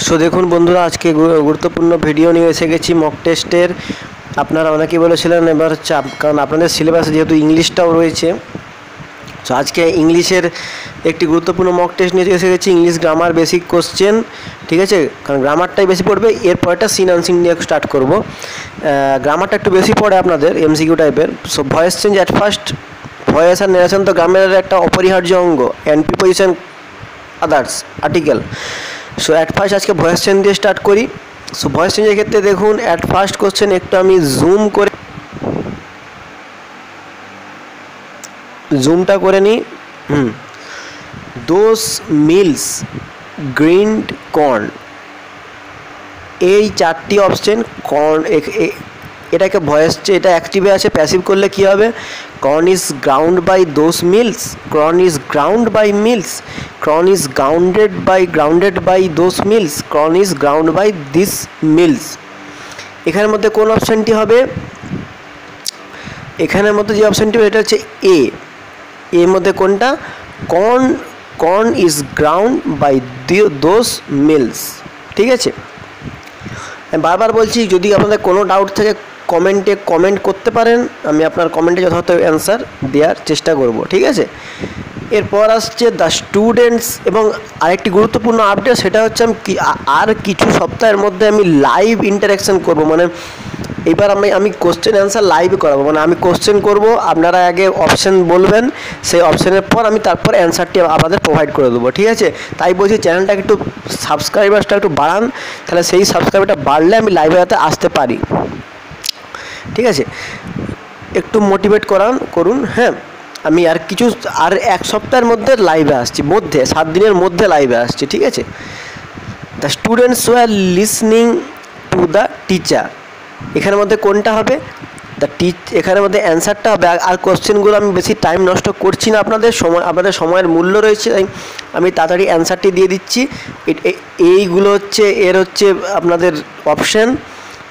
So দেখুন বন্ধুরা, আজকে গুরুত্বপূর্ণ ভিডিও নিয়ে এসে গেছি মক টেস্টের। আপনারা অনেকেই বলেছিলেন এবার হচ্ছে কারণ আপনাদের সিলেবাসে যেহেতু ইংলিশটাও রয়েছে, সো আজকে ইংলিশের একটি গুরুত্বপূর্ণ মক টেস্ট নিয়ে এসে গেছি। ইংলিশ গ্রামার বেসিক কোশ্চেন, ঠিক আছে, কারণ গ্রামারটাই বেশি পড়বে। এরপরটা সিন আনসিন নিয়ে স্টার্ট করব। গ্রামারটা একটু বেশি পড়ে আপনাদের, এমসিকিউ টাইপের। So voice change at first, voice আর নেরেশন তো গ্রামারের একটা অপরিহার্য অঙ্গ। And preposition, others, article. So at first আজকে ভয়েস চেঞ্জ দিয়ে স্টার্ট করি। সো ভয়েস চেঞ্জের ক্ষেত্রে দেখুন, অ্যাট ফার্স্ট কোশ্চেন একটু আমি জুমটা করে নিই। দোজ মিলস গ্রিনড কর্ন, এই চারটি অপশন কর্ন, এটাকে ভয়েস, এটা অ্যাক্টিভে আছে। প্যাসিভ করলে কী হবে? Corn is ground by those mills, corn is ground by mills, corn is grounded by those mills, corn is ground by this mills. এখানের মধ্যে কোন অপশানটি হবে? এখানের মধ্যে যে অপশানটি হবে এটা হচ্ছে এ। এর মধ্যে কোনটা? Corn is ground by those mills. ঠিক আছে, আমি বারবার বলছি, যদি আপনাদের কোনো ডাউট থাকে কমেন্ট করতে পারেন, আমি আপনার কমেন্টে যথাযথ অ্যান্সার দেওয়ার চেষ্টা করব। ঠিক আছে, এরপর আসছে দ্য স্টুডেন্টস, এবং আরেকটি গুরুত্বপূর্ণ আপডেট, সেটা হচ্ছে আর কিছু সপ্তাহের মধ্যে আমি লাইভ ইন্টারাকশান করব। মানে এবার আমি কোশ্চেন অ্যান্সার লাইভে করাবো। মানে আমি কোশ্চেন করব, আপনারা আগে অপশান বলবেন, সেই অপশানের পর আমি তারপর অ্যান্সারটি আপনাদের প্রোভাইড করে দেবো। ঠিক আছে, তাই বলছি চ্যানেলটাকে একটু সাবস্ক্রাইবার্সটা একটু বাড়ান, তাহলে সেই সাবস্ক্রাইবারটা বাড়লে আমি লাইভে যাতে আসতে পারি। ঠিক আছে, একটু মোটিভেট করুন। হ্যাঁ, আমি আর এক সপ্তাহের মধ্যে লাইভে আসছি, 7 দিনের মধ্যে লাইভে আসছি। ঠিক আছে, the students were listening to the teacher, এখানের মধ্যে কোনটা হবে? এখানের মধ্যে অ্যান্সারটা হবে। আর কোশ্চেনগুলো আমি বেশি টাইম নষ্ট করছি না, আপনাদের সময়ের মূল্য রয়েছে, তাই আমি তাড়াতাড়ি অ্যান্সারটি দিয়ে দিচ্ছি। এইগুলো হচ্ছে আপনাদের option.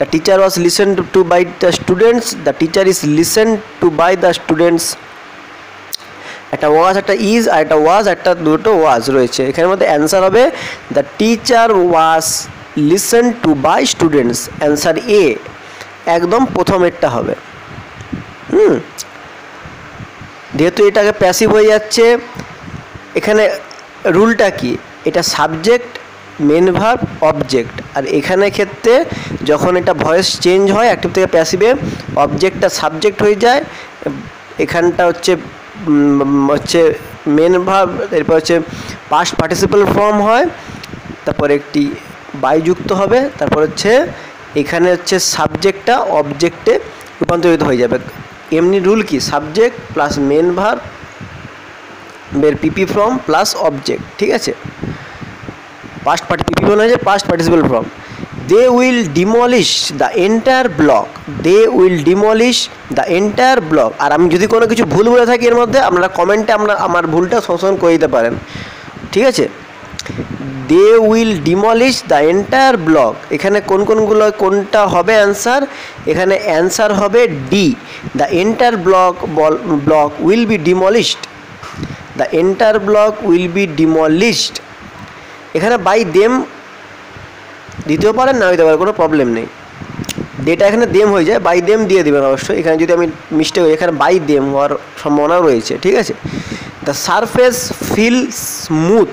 The teacher was listen to by the students, the teacher is listen to by the students. একটা ওয়াজ, একটা ইজ, আর একটা ওয়াজ, একটা দুটো ওয়াজ রয়েছে। এখানের মধ্যে অ্যান্সার হবে the teacher was listen to by students. Answer A, একদম প্রথমেরটা হবে। যেহেতু এটাকে প্যাসিভ হয়ে যাচ্ছে, এখানে রুলটা কি? এটা সাবজেক্ট, মেন ভার্ব, অবজেক্ট। আর এখানে ক্ষেত্রে যখন এটা ভয়েস চেঞ্জ হয় অ্যাক্টিভ থেকে প্যাসিভে, অবজেক্টটা সাবজেক্ট হয়ে যায়, এখানটা হচ্ছে মেন ভার্ব, এরপর হচ্ছে পাস্ট পার্টিসিপাল ফর্ম হয়, তারপর একটি বাই যুক্ত হবে, তারপর হচ্ছে এখানে হচ্ছে সাবজেক্টটা অবজেক্টে রূপান্তরিত হয়ে যাবে। এমনি রুল কি? সাবজেক্ট প্লাস মেন ভার্ব বের পিপি ফর্ম প্লাস অবজেক্ট। ঠিক আছে, পিপি ফর্ম হয়েছে past participle form. They will demolish the entire block, they will demolish the entire block. আর আমি যদি কোনো কিছু ভুল বলে থাকি এর মধ্যে, আপনারা কমেন্টে আমার ভুলটা সংশোধন করে দিতে পারেন। ঠিক আছে, they will demolish the entire block. এখানে কোনটা হবে অ্যান্সার? এখানে অ্যান্সার হবে D, the entire block will be demolished, the entire block will be demolished. এখানে বাই দেম দিতেও পারেন, না দিতে পারেন, কোনো প্রবলেম নেই। ডেটা এখানে দেম হয়ে যায়, বাই দেম দিয়ে দেবেন অবশ্যই। এখানে যদি আমি মিস্টেক হই, এখানে বাই দেম হওয়ার সম্ভাবনাও রয়েছে। ঠিক আছে, the surface feel smooth,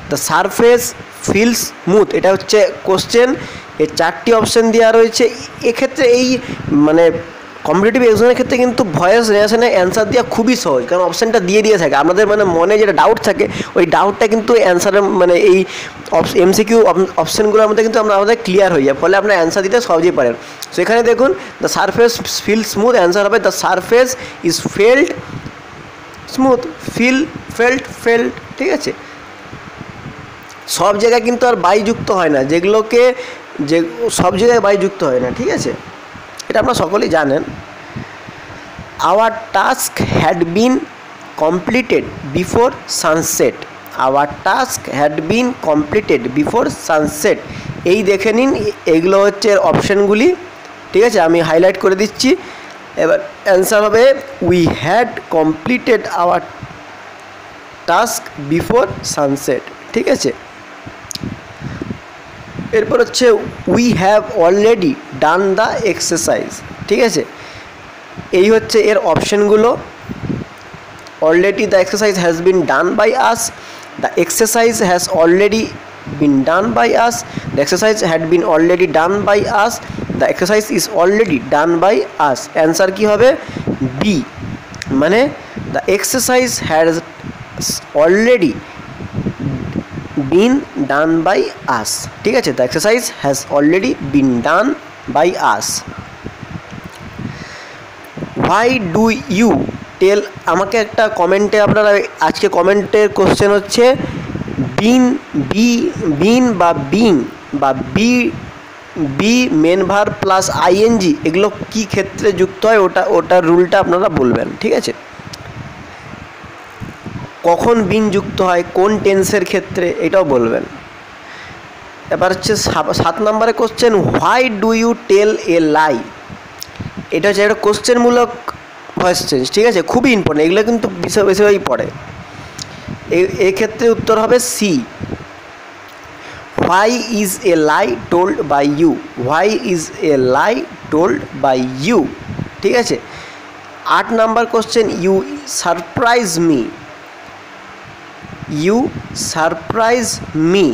the surface feel smooth, এটা হচ্ছে কোশ্চেন। এর 4টি অপশান দেওয়া রয়েছে। এক্ষেত্রে মানে কম্পিটিটিভ এক্সামের ক্ষেত্রে কিন্তু ভয়েস রিয়াকশনে অ্যান্সার দেওয়া খুবই সহজ, কারণ অপশানটা দিয়ে থাকে। আমাদের মনে যেটা ডাউট থাকে, ওই ডাউটটা কিন্তু অ্যান্সারের এই এমসিকিউ অপশানগুলোর মধ্যে কিন্তু আমাদের ক্লিয়ার হয়ে যায়, ফলে আপনার অ্যান্সার দিতে সহজেই পারেন। সো এখানে দেখুন, the surface feel smooth, answer হবে the surface is felt smooth, felt. ঠিক আছে, সব জায়গায় কিন্তু আর বাই যুক্ত হয় না, সব জায়গায় বাই যুক্ত হয় না। ঠিক আছে, এটা আপনারা সকলেই জানেন। Our task had been completed before sunset, our task had been completed before sunset. এই দেখে নিন, এইগুলো হচ্ছে অপশানগুলি। ঠিক আছে, আমি হাইলাইট করে দিচ্ছি। এবার অ্যান্সার হবে we had completed our task before sunset. ঠিক আছে, এরপর হচ্ছে we have already done the exercise. ঠিক আছে, এই হচ্ছে এর অপশানগুলো। Already the exercise has been done by us, the exercise has already been done by us, the exercise had been already done by us, the exercise is already done by us. Answer কী হবে? B, মানে the exercise has already been done by আস। ঠিক আছে, the exercise has already been done by us. Why do you tell, আমাকে একটা কমেন্টে আপনারা আজকে কমেন্টের কোশ্চেন হচ্ছে বিন বা বিং বা be main verb plus ING এগুলো কী ক্ষেত্রে যুক্ত হয় ওটার রুলটা আপনারা বলবেন। ঠিক আছে, কখন বিন যুক্ত হয়, কোন টেন্সের ক্ষেত্রে, এটাও বলবেন। এবার হচ্ছে 7 নম্বরে question, why do you tell a lie. এটা হচ্ছে একটা কোশ্চেনমূলক ভয়েস চেঞ্জ। ঠিক আছে, খুবই ইম্পর্টেন্ট, এগুলো কিন্তু বেশিরভাগই পড়ে। এক্ষেত্রে উত্তর হবে C, why is a lie told by you, why is a lie told by you. ঠিক আছে, 8 নম্বর question, you surprise me, you surprise me,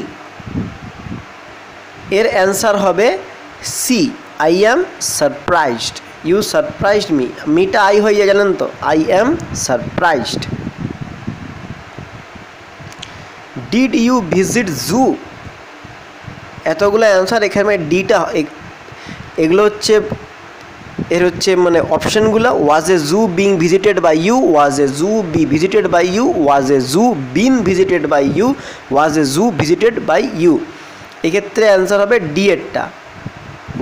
এর অ্যান্সার হবে C, I am surprised, you surprised me, মিটা আই হয়ে যায় জানেন তো, I am surprised. Did you visit zoo, এতগুলো অ্যান্সার, এখানে ডিটা এগুলো হচ্ছে এর হচ্ছে মানে অপশানগুলো। Was a zoo being visited by you, was a zoo be visited by you, was a zoo been visited by you, was a zoo visited by you. এক্ষেত্রে answer হবে ডি এরটা,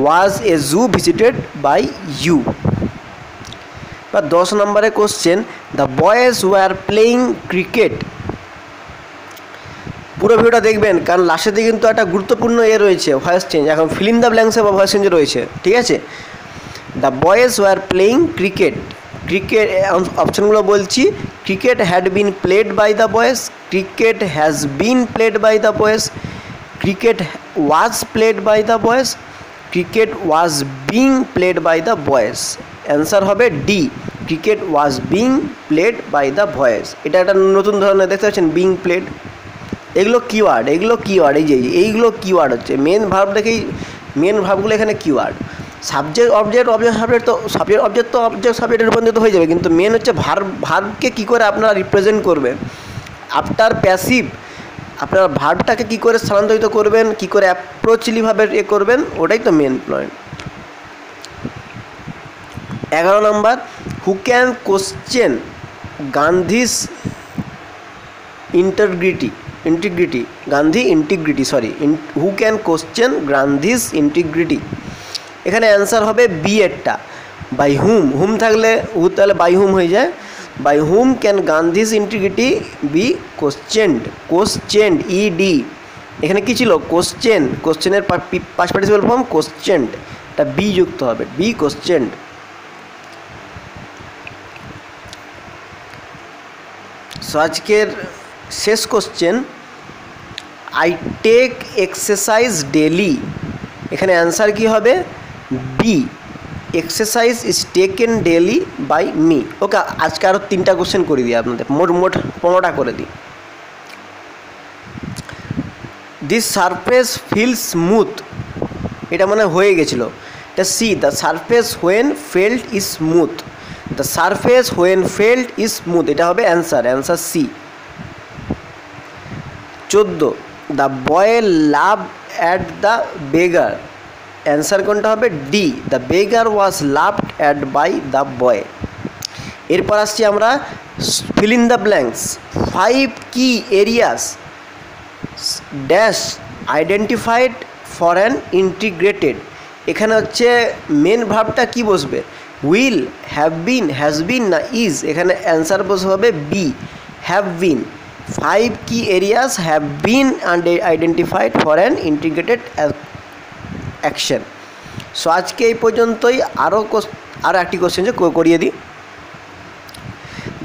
was a zoo visited by you. বা 10 নম্বরে question, the boys were playing cricket. পুরো ভিডিওটা দেখবেন, কারণ লাস্টের দিকে কিন্তু একটা গুরুত্বপূর্ণ রয়েছে ভয়েস চেঞ্জ, এখন ফিল ইন দ্য ব্ল্যাঙ্কসে বা ভয়েস চেঞ্জ রয়েছে। ঠিক আছে, the boys were playing cricket, cricket অপশানগুলো বলছি, cricket had been played by the boys, cricket has been played by the boys, cricket was played by the boys, cricket was being played by the boys. Answer হবে D, cricket was being played by the boys. এটা একটা নতুন ধরনের দেখতে পাচ্ছেন, being played. এগুলো keyword, এই যে এইগুলো কিওয়ার্ড হচ্ছে, মেন ভার্ব দেখেই, মেন ভার্বগুলো এখানে কিওয়ার্ড। সাবজেক্ট অবজেক্ট, সাবজেক্ট সাবজেক্টে রূপান্তরিত হয়ে যাবে, কিন্তু মেন হচ্ছে ভার্বকে কী করে আপনারা রিপ্রেজেন্ট করবেন, আফটার প্যাসিভ আপনারা ভার্বটাকে কী করে স্থানান্তরিত করবেন, কী করে অ্যাপ্রোচলিভাবে করবেন, ওটাই তো মেন পয়েন্ট। 11 নম্বর, who can question Gandhi's integrity, who can question Gandhi's integrity. এখানে অ্যান্সার হবে বি এরটা, বাই হুম থাকলে তাহলে বাই হুম হয়ে যায়, by whom can Gandhi's integrity be questioned ed. এখানে কী ছিল? কোশ্চেনের পাস্ট পার্টিসিপল ফর্ম কোশ্চেন্ড, এটা বি যুক্ত হবে, বি কোশ্চেন্ড। সো আজকের শেষ question, I take exercise daily. এখানে অ্যান্সার কী হবে? B, exercise is taken daily by me. Okay, আজকে আরও 3টা কোশ্চেন করে দিই আপনাদের, মোট 15টা করে দিই। দিস সারফেস ফিল স্মুথ, এটা মানে হয়ে গেছিলো, এটা C, the surface when felt is smooth, the surface when felt is smooth, এটা হবে answer C. 14, the boy love at the beggar, answer কোনটা হবে? D, the beggar was loved at by the boy. এরপর আসছি আমরা fill in the blanks. 5 কি areas dash identified for an integrated. এখানে হচ্ছে মেন ভার্বটা কি বসবে? Will, have been, has been না ইজ? এখানে অ্যান্সার বসবে হবে বি, হ্যাভ বিন। 5 কি areas have been identified for an integrated action. So আজকে এই পর্যন্তই। আরও একটি কোশ্চেন করিয়ে দিই।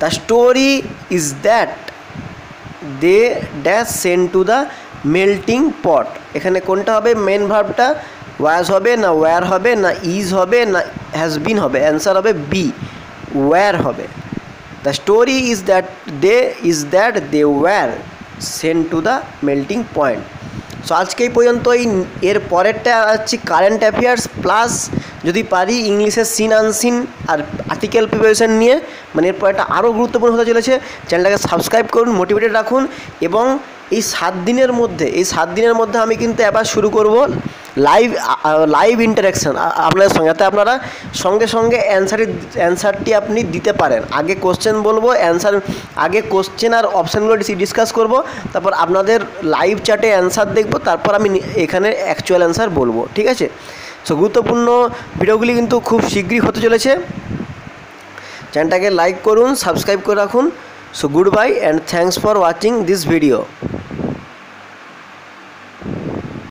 The story is that they dash send to the melting pot. এখানে কোনটা হবে? মেন ভার্বটা ওয়াজ হবে না ওয়্যার হবে না ইজ হবে না হ্যাজ বিন হবে? অ্যান্সার হবে বি, ওয়্যার হবে। The story is that they were sent to the melting point. So আজকে এই পর্যন্তই। এর পরেরটা হচ্ছে কারেন্ট অ্যাফেয়ার্স প্লাস যদি পারি ইংলিশের সিন আনসিন আর আর্টিকেল প্রিপারেশন নিয়ে, মানে এর পরেরটা আরও গুরুত্বপূর্ণ হতে চলেছে। চ্যানেলটাকে সাবস্ক্রাইব করুন, মোটিভেটেড রাখুন। এবং এই 7 দিনের মধ্যে আমি কিন্তু এবার শুরু করব লাইভ ইন্টারাকশান আপনাদের সঙ্গে, যাতে আপনারা সঙ্গে সঙ্গে অ্যান্সারটি আপনি দিতে পারেন। আগে কোশ্চেন বলবো, আগে কোশ্চেন আর অপশানগুলো ডিসকাস করব, তারপর আপনাদের লাইভ চ্যাটে অ্যান্সার দেখব, তারপর আমি এখানে অ্যাকচুয়াল অ্যান্সার বলবো, ঠিক আছে? সো গুরুত্বপূর্ণ ভিডিওগুলি কিন্তু খুব শীঘ্রই হতে চলেছে। চ্যানেলটাকে লাইক করুন, সাবস্ক্রাইব করে রাখুন। So good bye and thanks for watching this video.